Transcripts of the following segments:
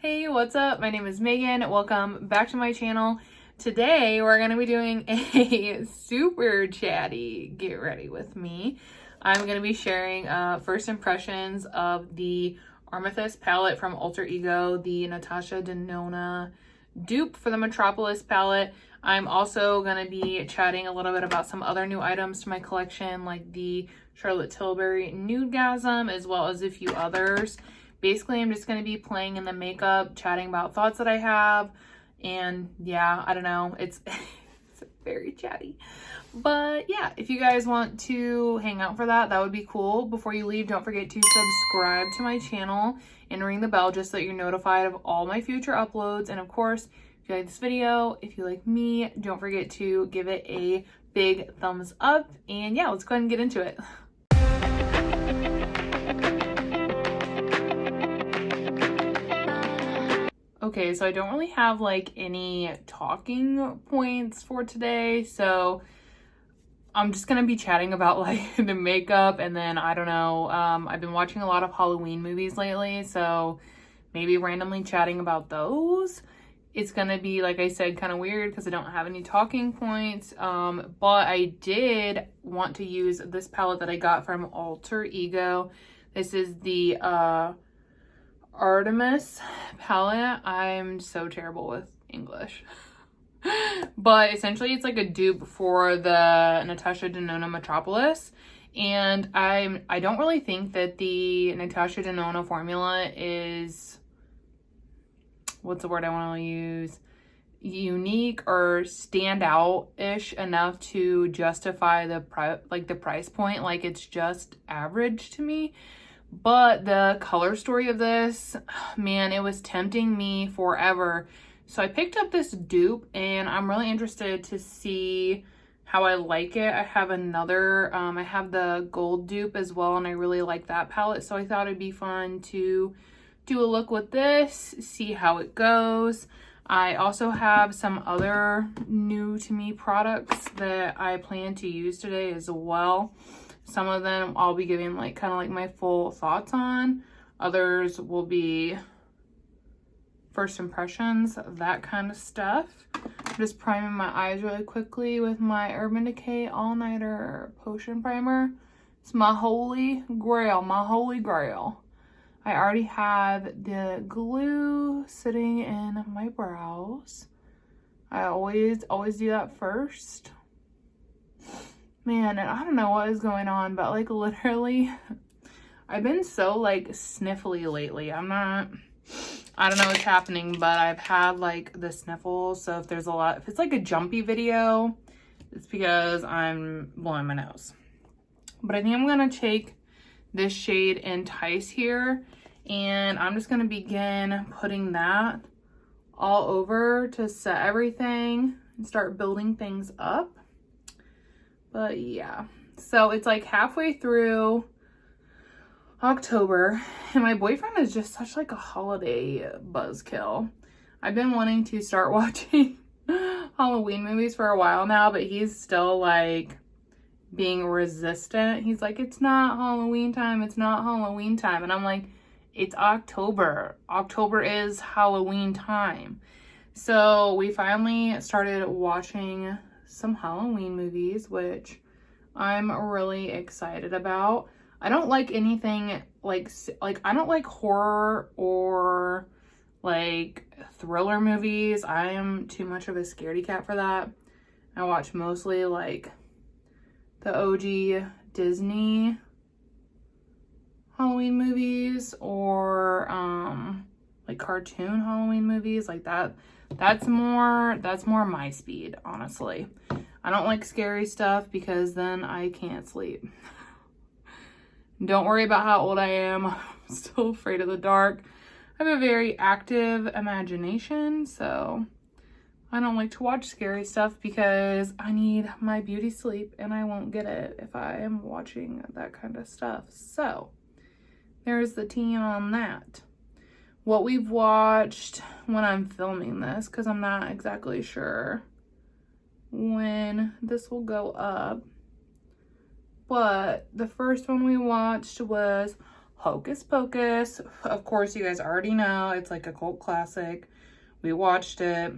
Hey, what's up? My name is Megan. Welcome back to my channel. Today we're going to be doing a super chatty get ready with me. I'm going to be sharing first impressions of the Artemis Palette from Alter Ego, the Natasha Denona dupe for the Metropolis palette. I'm also going to be chatting a little bit about some other new items to my collection, like the Charlotte Tilbury Nude, as well as a few others. Basically, I'm just going to be playing in the makeup, chatting about thoughts that I have, and yeah, I don't know, it's very chatty. But yeah, if you guys want to hang out for that, that would be cool. Before you leave, don't forget to subscribe to my channel and ring the bell just so that you're notified of all my future uploads. And of course, if you like this video, if you like me, don't forget to give it a big thumbs up. And yeah, let's go ahead and get into it. Okay, so I don't really have like any talking points for today, so I'm just gonna be chatting about like the makeup, and then I don't know, I've been watching a lot of Halloween movies lately, so maybe randomly chatting about those. It's gonna be, like I said, kind of weird because I don't have any talking points, but I did want to use this palette that I got from Alter Ego. This is the Artemis Palette. I'm so terrible with English. But essentially it's like a dupe for the Natasha Denona Metropolis. And I don't really think that the Natasha Denona formula is, what's the word I want to use, unique or stand out-ish enough to justify the price point. Like, it's just average to me. But the color story of this, man, it was tempting me forever. So I picked up this dupe and I'm really interested to see how I like it. I have another, I have the gold dupe as well, and I really like that palette. So I thought it'd be fun to do a look with this, see how it goes. I also have some other new to me products that I plan to use today as well. Some of them I'll be giving like kind of like my full thoughts on. Others will be first impressions, that kind of stuff. I'm just priming my eyes really quickly with my Urban Decay All Nighter Potion Primer. It's my holy grail, my holy grail. I already have the glue sitting in my brows. I always do that first. Man, and I don't know what is going on, but like literally I've been so like sniffly lately. I don't know what's happening, but I've had like the sniffles. So if it's like a jumpy video, it's because I'm blowing my nose. But I think I'm gonna take this shade Entice here, and I'm just gonna begin putting that all over to set everything and start building things up. But yeah, so it's like halfway through October, and my boyfriend is just such like a holiday buzzkill. I've been wanting to start watching Halloween movies for a while now, but he's still like being resistant. He's like, it's not Halloween time, it's not Halloween time. And I'm like, it's October. October is Halloween time. So we finally started watching some Halloween movies, which I'm really excited about. I don't like anything like I don't like horror or like thriller movies. I am too much of a scaredy cat for that. I watch mostly like the OG Disney Halloween movies, or like cartoon Halloween movies like that. That's more my speed, honestly. I don't like scary stuff because then I can't sleep. Don't worry about how old I am. I'm still afraid of the dark. I have a very active imagination, so I don't like to watch scary stuff because I need my beauty sleep, and I won't get it if I am watching that kind of stuff. So there's the tea on that. What we've watched when I'm filming this, because I'm not exactly sure when this will go up, but the first one we watched was Hocus Pocus. Of course, you guys already know it's like a cult classic. We watched it.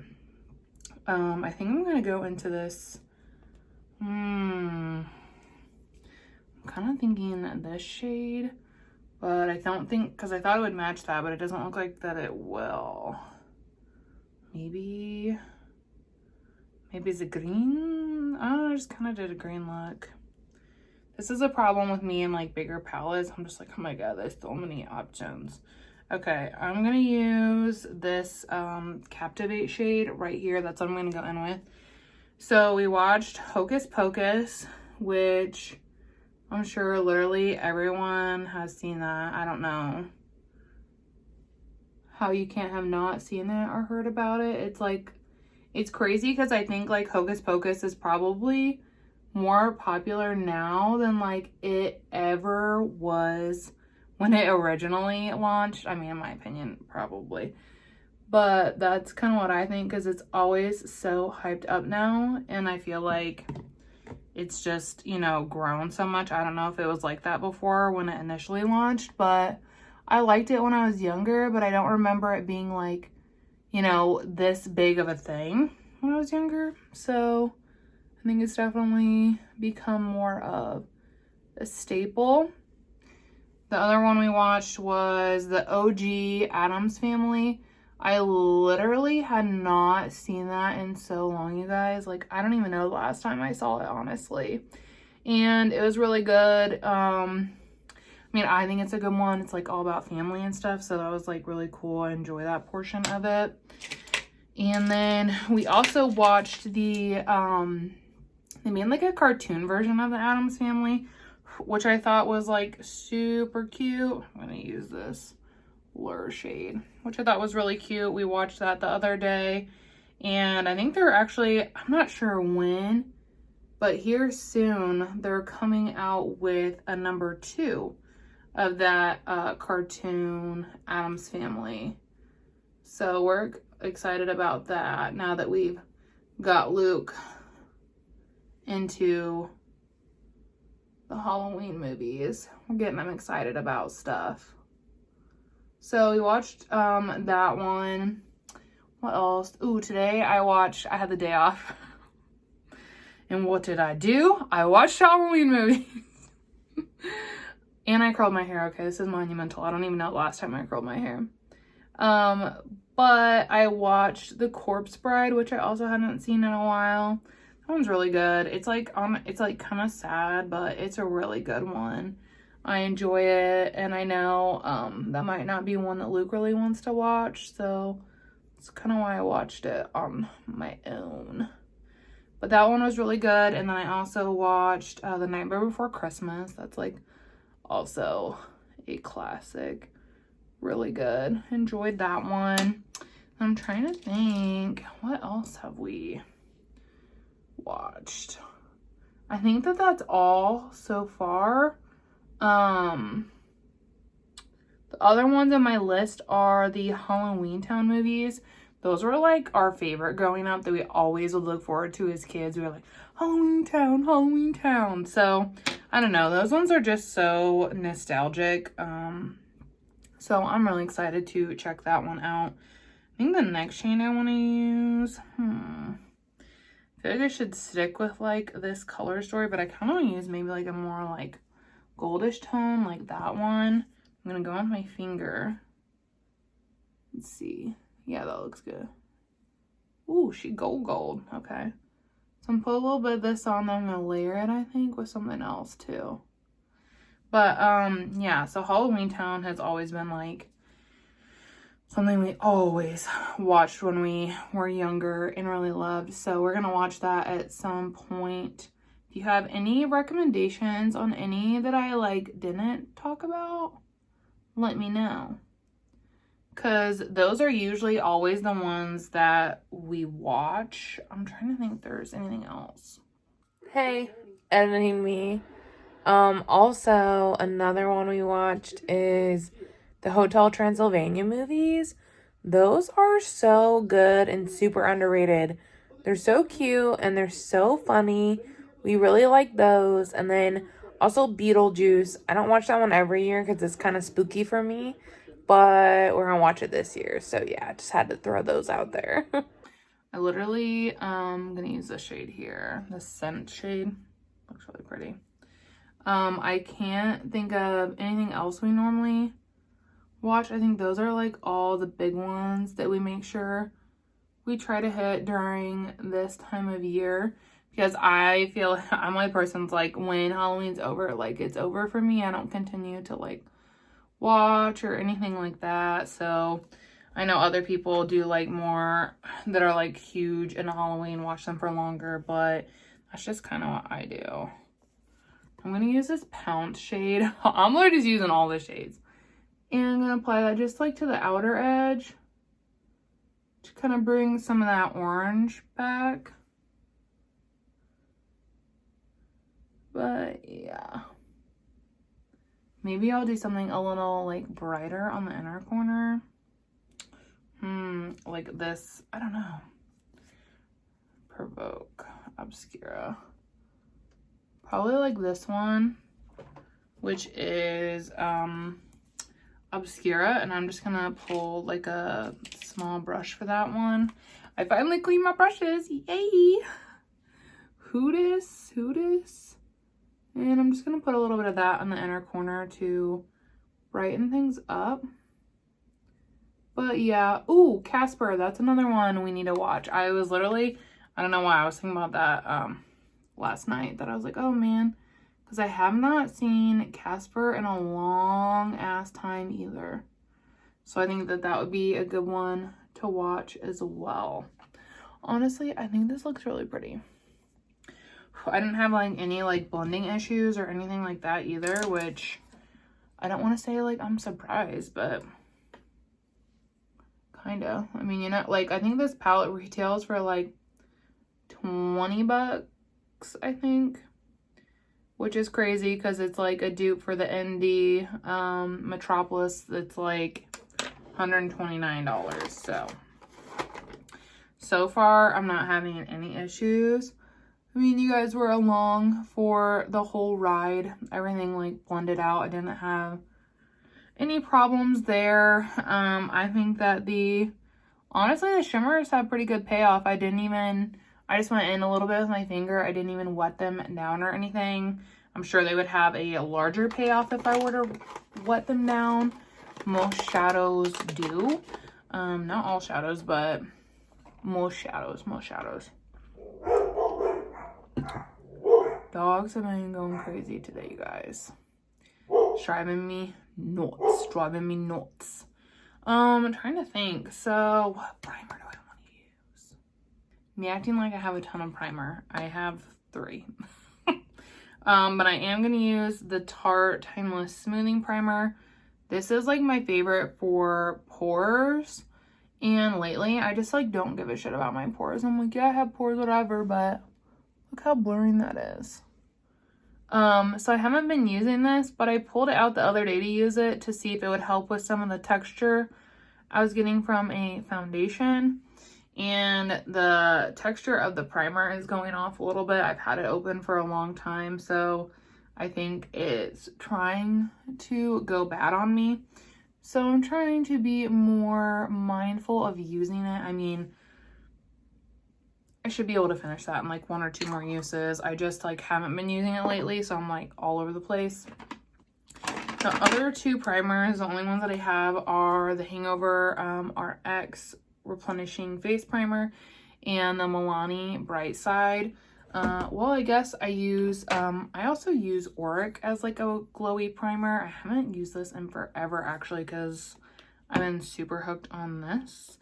I think I'm gonna go into this. I'm kind of thinking this shade, but I don't think, because I thought it would match that, but it doesn't look like that it will. Maybe it's a green. Oh, I just kind of did a green look. This is a problem with me and like bigger palettes. I'm just like, oh my god, there's so many options. Okay, I'm gonna use this Captivate shade right here. That's what I'm gonna go in with. So we watched Hocus Pocus, which I'm sure literally everyone has seen that. I don't know how you can't have not seen it or heard about it. It's like, it's crazy because I think like Hocus Pocus is probably more popular now than like it ever was when it originally launched. I mean, in my opinion, probably. But that's kind of what I think, because it's always so hyped up now. And I feel like it's just, you know, grown so much. I don't know if it was like that before when it initially launched, but I liked it when I was younger, but I don't remember it being like, you know, this big of a thing when I was younger. So I think it's definitely become more of a staple. The other one we watched was the OG Addams Family. I literally had not seen that in so long, you guys. Like, I don't even know the last time I saw it, honestly. And it was really good. I mean, I think it's a good one. It's like all about family and stuff. So that was like really cool. I enjoy that portion of it. And then we also watched they made like a cartoon version of the Addams Family, which I thought was like super cute. I'm gonna use this Lure shade, which I thought was really cute. We watched that the other day, and I think they're actually, I'm not sure when, but here soon they're coming out with a number 2 of that cartoon Addams Family. So we're excited about that now that we've got Luke into the Halloween movies. We're getting them excited about stuff. So we watched that one. What else? Ooh, today I had the day off. And what did I do? I watched Halloween movies. And I curled my hair. Okay, this is monumental. I don't even know the last time I curled my hair. But I watched The Corpse Bride, which I also hadn't seen in a while. That one's really good. It's like kind of sad, but it's a really good one. I enjoy it, and I know that might not be one that Luke really wants to watch, so that's kind of why I watched it on my own. But that one was really good. And then I also watched The Nightmare Before Christmas. That's like also a classic. Really good. Enjoyed that one. I'm trying to think, what else have we watched? I think that's all so far. The other ones on my list are the Halloween Town movies. Those were like our favorite growing up, that we always would look forward to as kids. We were like, Halloween Town, Halloween Town. So I don't know, those ones are just so nostalgic. So I'm really excited to check that one out. I think the next shade I want to use, I feel like I should stick with like this color story, but I kind of want to use maybe like a more like goldish tone, like that one. I'm gonna go on my finger. Let's see. Yeah, that looks good. Ooh, she gold. Okay. So I'm put a little bit of this on, then I'm gonna layer it, I think, with something else too. But yeah, so Halloween Town has always been like something we always watched when we were younger and really loved. So we're gonna watch that at some point. If you have any recommendations on any that I like didn't talk about, let me know. Because those are usually always the ones that we watch. I'm trying to think if there's anything else. Hey, editing me. Also, another one we watched is the Hotel Transylvania movies. Those are so good and super underrated. They're so cute and they're so funny. We really like those. And then Also, Beetlejuice. I don't watch that one every year because it's kind of spooky for me. But we're going to watch it this year. So, yeah, I just had to throw those out there. I literally, I'm going to use this shade here. The scent shade. Looks really pretty. I can't think of anything else we normally watch. I think those are like all the big ones that we make sure we try to hit during this time of year, because I feel I'm one of the persons like when Halloween's over, like it's over for me. I don't continue to like watch or anything like that. So I know other people do like more that are like huge into Halloween, watch them for longer, but that's just kind of what I do. I'm going to use this Pounce shade. I'm literally just using all the shades. And I'm going to apply that just like to the outer edge to kind of bring some of that orange back. But yeah. Maybe I'll do something a little like brighter on the inner corner. Like this, I don't know. Provoke Obscura. Probably like this one, which is Obscura, and I'm just gonna pull like a small brush for that one. I finally cleaned my brushes, yay! Huda. And I'm just gonna put a little bit of that on the inner corner to brighten things up. But yeah, ooh, Casper, that's another one we need to watch. I was literally, I don't know why I was thinking about that last night, that I was like, oh man, because I have not seen Casper in a long ass time either. So I think that that would be a good one to watch as well. Honestly, I think this looks really pretty. I didn't have like any like blending issues or anything like that either, which I don't want to say like I'm surprised, but kind of. I mean, you know, like I think this palette retails for like 20 bucks, I think, which is crazy because it's like a dupe for the indie Metropolis that's like $129. So far I'm not having any issues. I mean, you guys were along for the whole ride. Everything like blended out. I didn't have any problems there. I think that honestly the shimmers have pretty good payoff. I just went in a little bit with my finger. I didn't even wet them down or anything. I'm sure they would have a larger payoff if I were to wet them down. Most shadows do. Not all shadows, but most shadows. Dogs have been going crazy today, you guys. It's driving me nuts. I'm trying to think. So, what primer do I want to use? Me acting like I have a ton of primer. I have 3. But I am going to use the Tarte Timeless Smoothing Primer. This is like my favorite for pores. And lately, I just like don't give a shit about my pores. I'm like, yeah, I have pores, whatever, but look how blurring that is. So I haven't been using this, but I pulled it out the other day to use it to see if it would help with some of the texture I was getting from a foundation. And the texture of the primer is going off a little bit. I've had it open for a long time, so I think it's trying to go bad on me. So I'm trying to be more mindful of using it. I mean, I should be able to finish that in like 1 or 2 more uses. I just like haven't been using it lately, so I'm like all over the place. The other 2 primers, the only ones that I have are the Hangover RX Replenishing Face Primer and the Milani Bright Side. Well, I guess I also use Auric as like a glowy primer. I haven't used this in forever actually because I've been super hooked on this.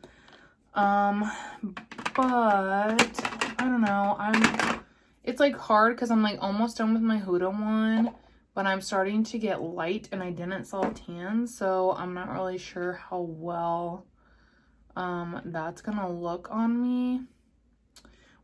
But I don't know. It's like hard because I'm like almost done with my Huda one, but I'm starting to get light and I didn't sell tans, so I'm not really sure how well that's gonna look on me.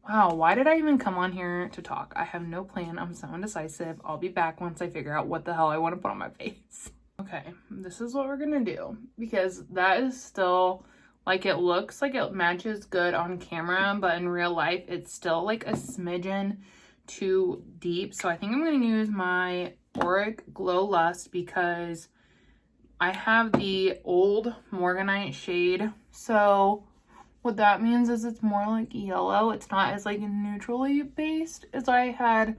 Wow, why did I even come on here to talk? I have no plan. I'm so indecisive. I'll be back once I figure out what the hell I want to put on my face. Okay, this is what we're gonna do because that is still like, it looks like it matches good on camera, but in real life it's still like a smidgen too deep. So I think I'm gonna use my Auric Glow Lust because I have the old Morganite shade. So what that means is it's more like yellow. It's not as like neutrally based as I had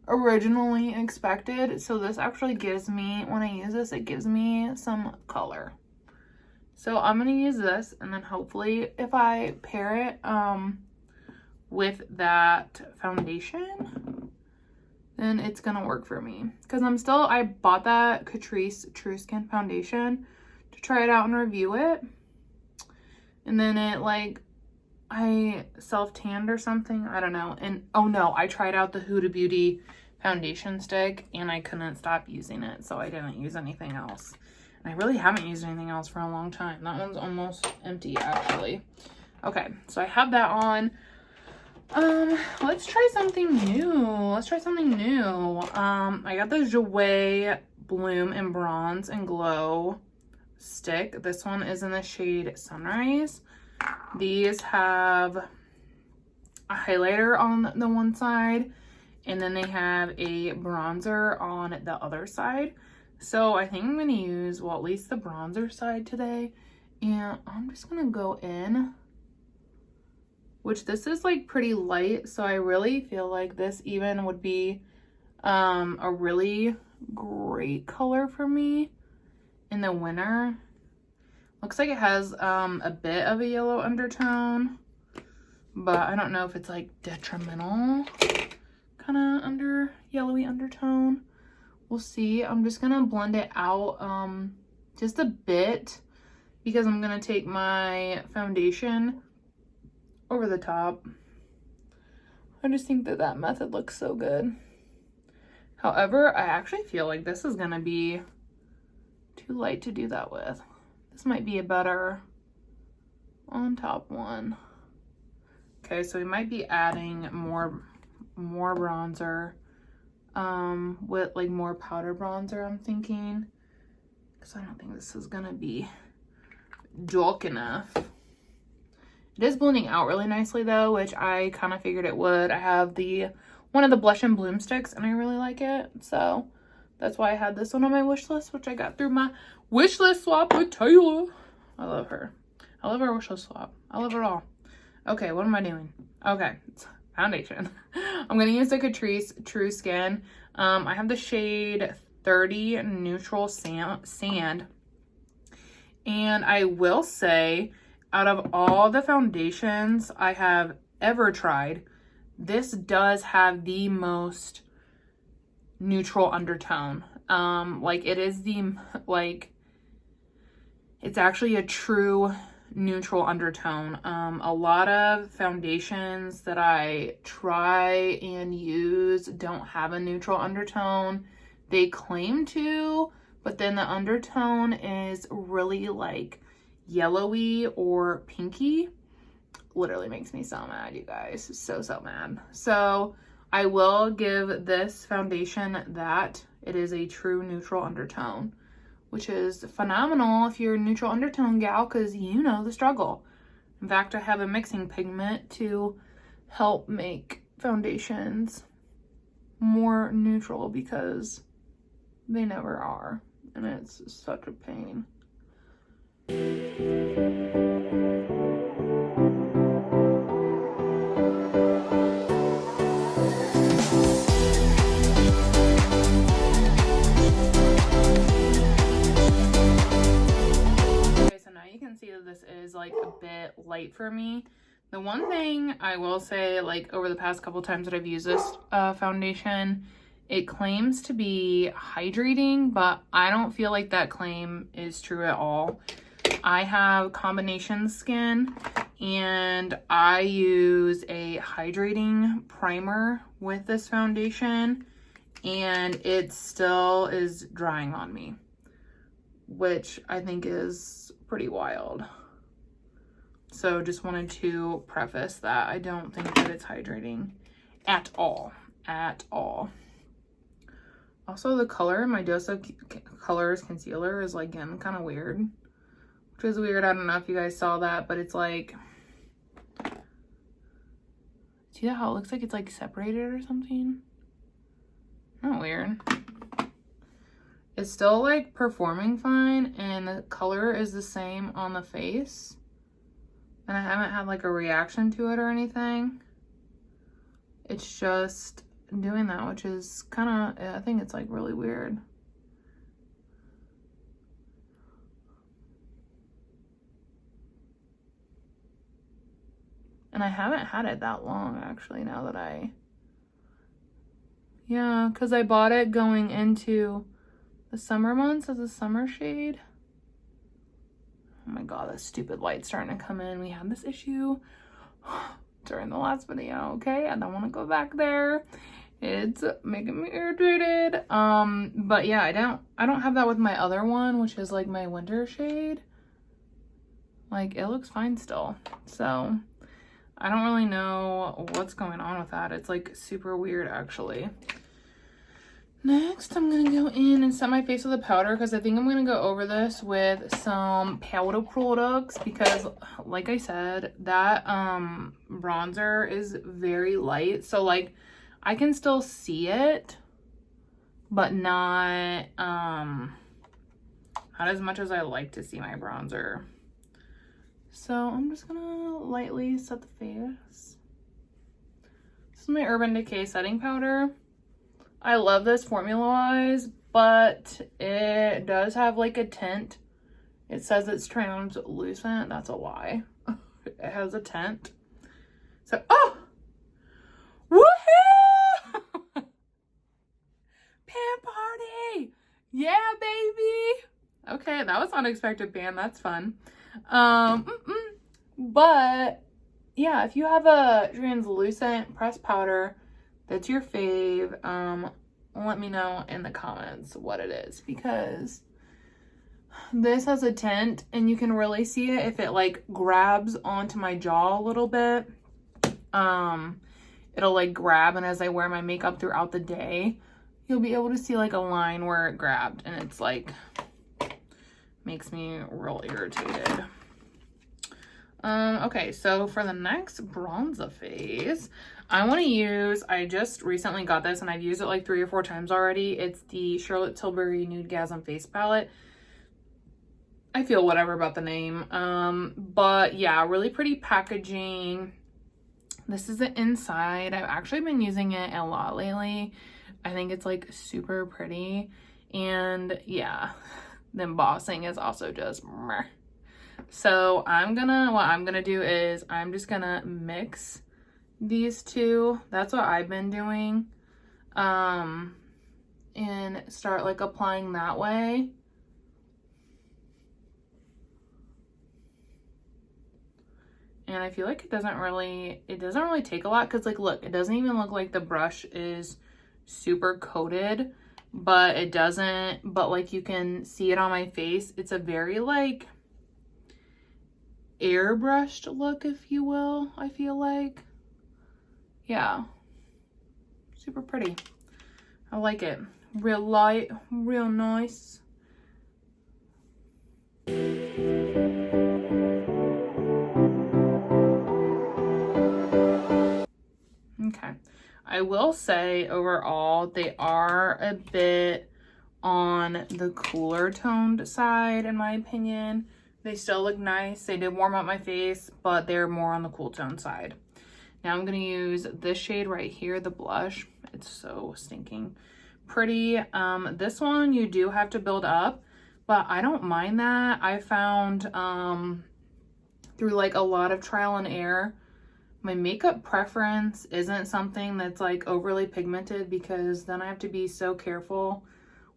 originally expected. So this actually gives me, when I use this, it gives me some color. So I'm going to use this, and then hopefully if I pair it with that foundation, then it's going to work for me. Because I bought that Catrice True Skin foundation to try it out and review it. And then it like, I self-tanned or something. I don't know. And oh no, I tried out the Huda Beauty foundation stick and I couldn't stop using it. So I didn't use anything else. And I really haven't used anything else for a long time. That one's almost empty actually. Okay, so I have that on. Let's try something new. I got the Jouer Bloom in Bronze and Glow stick. This one is in the shade Sunrise. These have a highlighter on the one side, and then they have a bronzer on the other side. So I think I'm going to use, well, at least the bronzer side today. And I'm just going to go in, which this is like pretty light. So I really feel like this even would be a really great color for me in the winter. Looks like it has a bit of a yellow undertone, but I don't know if it's like detrimental kind of yellowy undertone. We'll see. I'm just gonna blend it out just a bit because I'm gonna take my foundation over the top. I just think that that method looks so good. However, I actually feel like this is gonna be too light to do that with. This might be a better on top one. Okay, so we might be adding more bronzer with like more powder bronzer, I'm thinking, because I don't think this is gonna be dark enough. It is blending out really nicely though, which I kind of figured it would. I have one of the Blush and Bloom sticks and I really like it, so that's why I had this one on my wish list, which I got through my wish list swap with Taylor. I love her. I love our wish list swap. I love it all. Okay, what am I doing? Okay, foundation. I'm going to use the Catrice True Skin. I have the shade 30 Neutral Sand. And I will say, out of all the foundations I have ever tried, this does have the most neutral undertone. Like it is it's actually a true neutral undertone. A lot of foundations that I try and use don't have a neutral undertone. They claim to, but then the undertone is really like yellowy or pinky. Literally makes me so mad, you guys. So mad. So I will give this foundation that it is a true neutral undertone, which is phenomenal if you're a neutral undertone gal, because you know the struggle. In fact, I have a mixing pigment to help make foundations more neutral because they never are, and it's such a pain. See that this is like a bit light for me. The one thing I will say, like over the past couple times that I've used this foundation, it claims to be hydrating, but I don't feel like that claim is true at all. I have combination skin and I use a hydrating primer with this foundation and it still is drying on me, which I think is pretty wild. So just wanted to preface that I don't think that it's hydrating at all. Also, the color in my Dose of Colors concealer is like getting kind of weird, which is weird. I don't know if you guys saw that, but it's like, see how it looks like it's like separated or something? Not weird. It's still like performing fine, and the color is the same on the face. And I haven't had like a reaction to it or anything. It's just doing that, which is kind of, I think it's like really weird. And I haven't had it that long actually, now that yeah, because I bought it going into the summer months as a summer shade. Oh my god, that stupid light's starting to come in. We had this issue during the last video, okay? I don't want to go back there. It's making me irritated. But yeah, I don't have that with my other one, which is like my winter shade. Like, it looks fine still. So I don't really know what's going on with that. It's like super weird actually. Next, I'm gonna go in and set my face with a powder because I think I'm gonna go over this with some powder products because, like I said, that bronzer is very light. So like, I can still see it, but not as much as I like to see my bronzer. So I'm just gonna lightly set the face. This is my Urban Decay setting powder. I love this formula-wise, but it does have like a tint. It says it's translucent. That's a lie. It has a tint. So, oh! Woohoo! Pan party! Yeah, baby! Okay, that was unexpected pan. That's fun. But yeah, if you have a translucent pressed powder that's your fave, let me know in the comments what it is, because this has a tint and you can really see it if it like grabs onto my jaw a little bit. It'll like grab, and as I wear my makeup throughout the day, you'll be able to see like a line where it grabbed, and it's like makes me real irritated. Okay, so for the next bronzer phase, I want to use, I just recently got this and I've used it like 3 or 4 times already. It's the Charlotte Tilbury Nude Gasm Face Palette. I feel whatever about the name. But yeah, really pretty packaging. This is the inside. I've actually been using it a lot lately. I think it's like super pretty. And yeah, the embossing is also just meh. So what I'm gonna do is I'm just gonna mix these two. That's what I've been doing. And start like applying that way. And I feel like it doesn't really take a lot, because like, look, it doesn't even look like the brush is super coated, but it doesn't, but like you can see it on my face. It's a very like airbrushed look, if you will, I feel like. Yeah, super pretty. I like it. Real light, real nice. Okay, I will say overall they are a bit on the cooler toned side in my opinion. They still look nice. They did warm up my face, but they're more on the cool tone side. Now I'm going to use this shade right here, the blush. It's so stinking pretty. This one you do have to build up, but I don't mind that. I found through like a lot of trial and error, my makeup preference isn't something that's like overly pigmented, because then I have to be so careful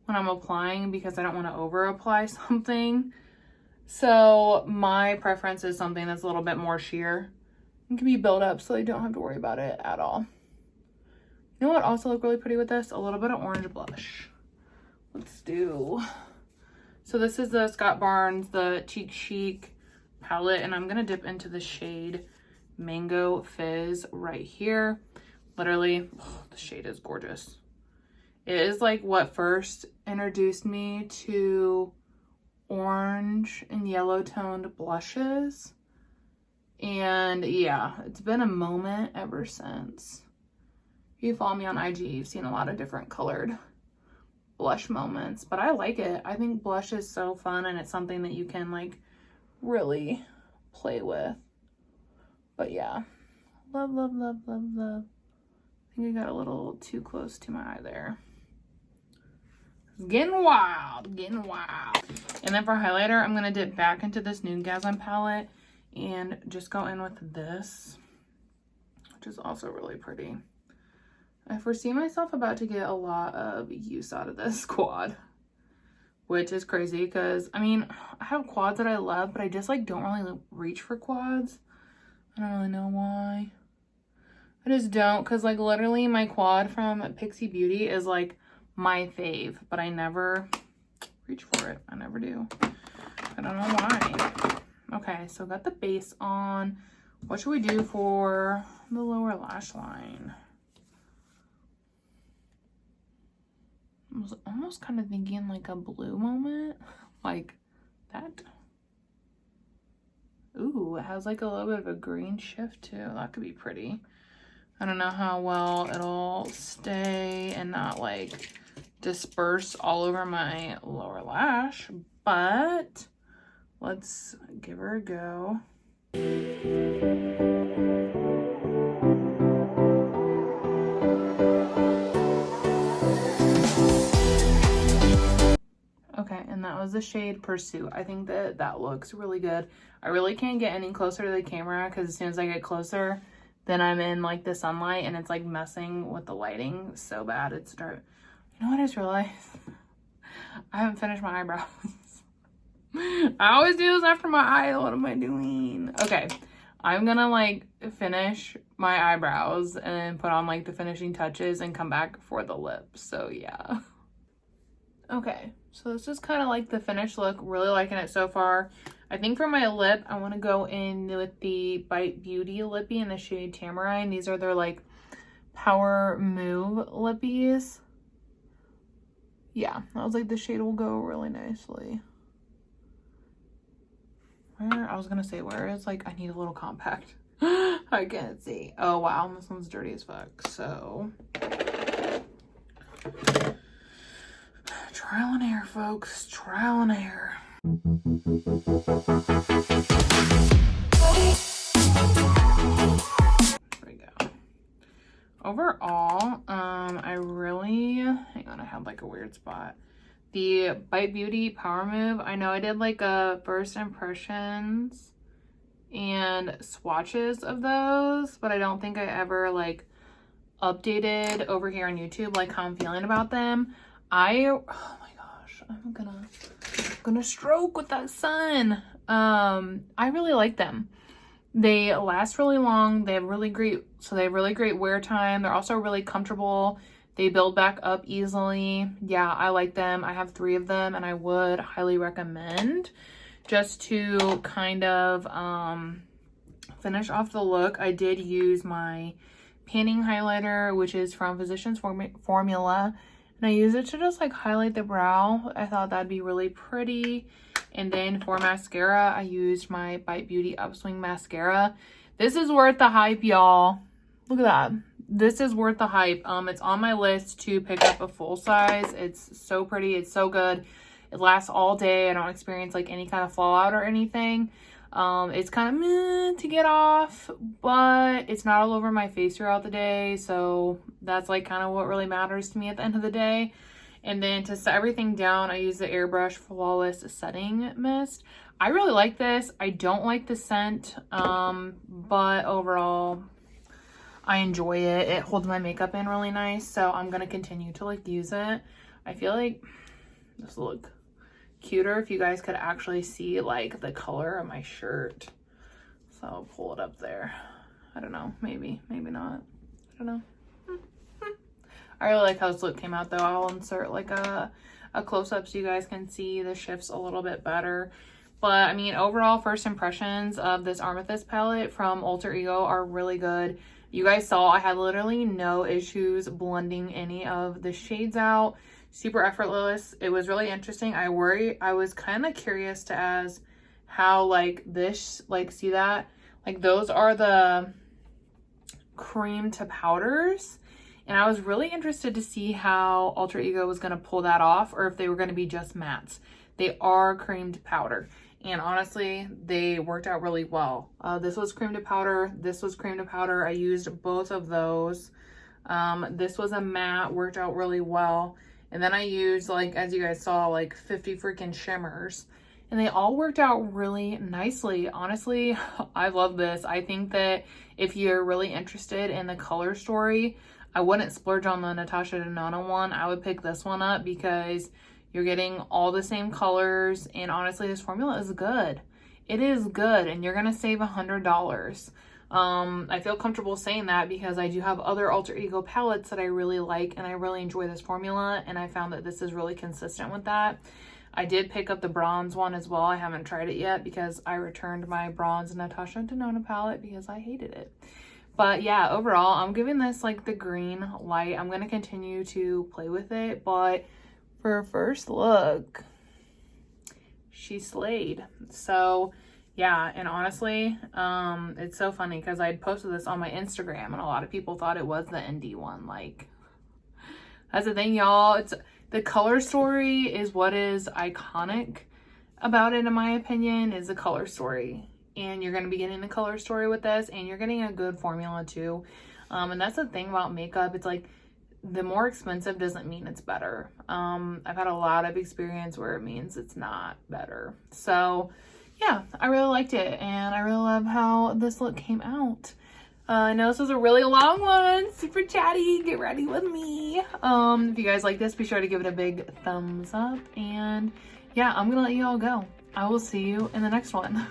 when I'm applying because I don't want to over apply something. So my preference is something that's a little bit more sheer and can be built up, so you don't have to worry about it at all. You know what also look really pretty with this? A little bit of orange blush. Let's do. So this is the Scott Barnes, the Cheek Chic palette, and I'm gonna dip into the shade Mango Fizz right here. Literally, oh, the shade is gorgeous. It is like what first introduced me to orange and yellow toned blushes. And yeah, it's been a moment ever since. If you follow me on IG, you've seen a lot of different colored blush moments, but I like it. I think blush is so fun, and it's something that you can like really play with. But yeah, love, love, love, love, love. I think I got a little too close to my eye there. It's getting wild, getting wild. And then for highlighter, I'm gonna dip back into this Nude palette and just go in with this, which is also really pretty. I foresee myself about to get a lot of use out of this quad, which is crazy because, I mean, I have quads that I love, but I just like don't really reach for quads. I don't really know why. I just don't, because like literally my quad from Pixie Beauty is like my fave, but I never reach for it. I never do. I don't know why. Okay, so got the base on. What should we do for the lower lash line? I was almost kind of thinking like a blue moment, like that. Ooh, it has like a little bit of a green shift too. That could be pretty. I don't know how well it'll stay and not like disperse all over my lower lash, but let's give her a go. Okay, and that was the shade Pursuit. I think that that looks really good. I really can't get any closer to the camera because as soon as I get closer, then I'm in like the sunlight and it's like messing with the lighting so bad. It's dark. You know what I just realized? I haven't finished my eyebrows. I always do this after my eye. What am I doing? Okay, I'm gonna like finish my eyebrows and then put on like the finishing touches and come back for the lips. So yeah. Okay, so this is kind of like the finished look. Really liking it so far. I think for my lip, I want to go in with the Bite Beauty lippy in the shade Tamarind. These are their like Power Move lippies. Yeah, I was like, the shade will go really nicely. Where, I was gonna say, where is like, I need a little compact. I can't see. Oh wow, this one's dirty as fuck. So trial and error, folks. Trial and error. There we go. Overall, I really, hang on, I had like a weird spot. The Bite Beauty Power Move, I know I did like a first impressions and swatches of those, but I don't think I ever like updated over here on YouTube like how I'm feeling about them. Oh my gosh, I'm gonna stroke with that sun. I really like them. They last really long. They have really great wear time. They're also really comfortable. They build back up easily. Yeah, I like them. I have 3 of them and I would highly recommend. Just to kind of finish off the look, I did use my panning highlighter, which is from Physicians Formula. And I use it to just like highlight the brow. I thought that'd be really pretty. And then for mascara, I used my Bite Beauty Upswing Mascara. This is worth the hype, y'all. Look at that. This is worth the hype. It's on my list to pick up a full size. It's so pretty. It's so good. It lasts all day. I don't experience like any kind of fallout or anything. It's kind of meh to get off, but it's not all over my face throughout the day. So that's like kind of what really matters to me at the end of the day. And then to set everything down, I use the Airbrush Flawless Setting Mist. I really like this. I don't like the scent, but overall, I enjoy it. It holds my makeup in really nice, so I'm going to continue to like use it. I feel like this will look cuter if you guys could actually see like the color of my shirt. So I'll pull it up there. I don't know, maybe not. I don't know. I really like how this look came out though. I'll insert like a close-up so you guys can see the shifts a little bit better. But I mean, overall first impressions of this Artemis palette from Alter Ego are really good. You guys saw I had literally no issues blending any of the shades out. Super effortless. It was really interesting. I was kind of curious to as how like this, like see that? Like those are the cream to powders. And I was really interested to see how Alter Ego was going to pull that off, or if they were going to be just mattes. They are cream to powder. And honestly, they worked out really well. This was cream to powder. This was cream to powder. I used both of those. This was a matte, worked out really well. And then I used, like, as you guys saw, like 50 freaking shimmers. And they all worked out really nicely. Honestly, I love this. I think that if you're really interested in the color story, I wouldn't splurge on the Natasha Denona one. I would pick this one up because you're getting all the same colors, and honestly, this formula is good. It is good, and you're gonna save $100. I feel comfortable saying that because I do have other Alter Ego palettes that I really like, and I really enjoy this formula, and I found that this is really consistent with that. I did pick up the bronze one as well. I haven't tried it yet because I returned my bronze Natasha Denona palette because I hated it. But yeah, overall, I'm giving this like the green light. I'm gonna continue to play with it, but for a first look, she slayed. So yeah, and honestly, it's so funny because I posted this on my Instagram and a lot of people thought it was the indie one. Like, that's the thing, y'all. It's the color story is what is iconic about it, in my opinion, is the color story. And you're going to be getting the color story with this, and you're getting a good formula too. And that's the thing about makeup. It's like, the more expensive doesn't mean it's better. I've had a lot of experience where it means it's not better. So yeah, I really liked it, and I really love how this look came out. I know this was a really long one, super chatty. Get ready with me. If you guys like this, be sure to give it a big thumbs up. And yeah, I'm gonna let you all go. I will see you in the next one.